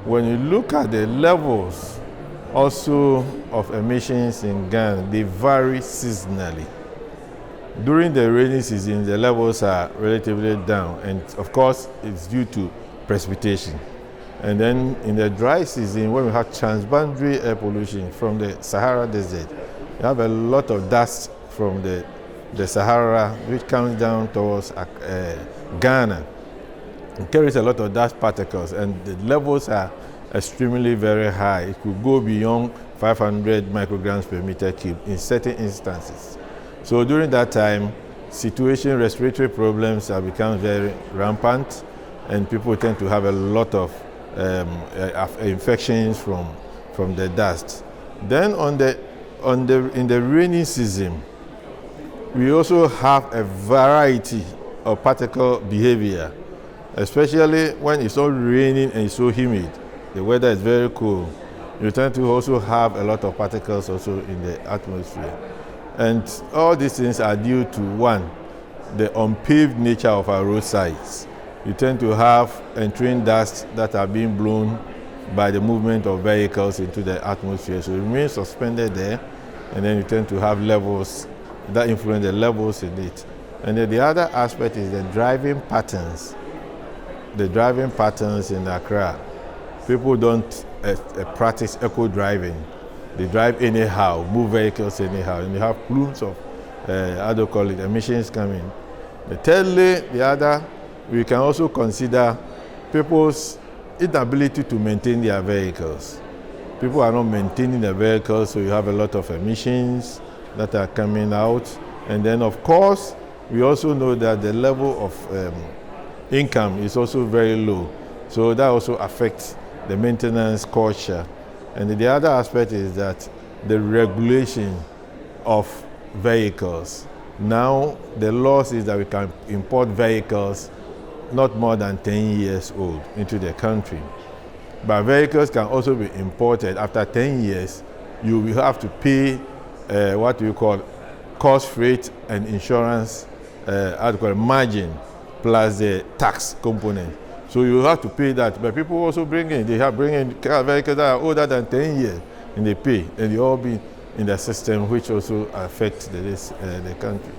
when you look at the levels also of emissions in Ghana, they vary seasonally. During the rainy season, the levels are relatively down, and of course, it's due to precipitation. And then in the dry season, when we have transboundary air pollution from the Sahara Desert, you have a lot of dust from the Sahara, which comes down towards Ghana. It carries a lot of dust particles, and the levels are extremely very high. It could go beyond 500 micrograms per meter cube in certain instances. So during that time, respiratory problems have become very rampant, and people tend to have a lot of infections from the dust. Then in the rainy season, we also have a variety of particle behavior, especially when it's so raining and it's so humid. The weather is very cool. You tend to also have a lot of particles also in the atmosphere. And all these things are due to, one, the unpaved nature of our roadsides. You tend to have entering dust that are being blown by the movement of vehicles into the atmosphere. So it remains suspended there, and then you tend to have levels that influence the levels in it. And then the other aspect is the driving patterns. The driving patterns in Accra. People don't practice eco-driving. They drive anyhow, move vehicles anyhow, and you have plumes of, emissions coming. Thirdly, we can also consider people's inability to maintain their vehicles. People are not maintaining their vehicles, so you have a lot of emissions that are coming out. And then, of course, we also know that the level of income is also very low. So that also affects the maintenance culture. And the other aspect is that the regulation of vehicles. Now, the law says that we can import vehicles not more than 10 years old into the country. But vehicles can also be imported after 10 years. You will have to pay what we call cost, freight, and insurance margin plus the tax component. So you have to pay that. But people also bring in vehicles that are older than 10 years, and they pay, and they all be in the system, which also affects the country.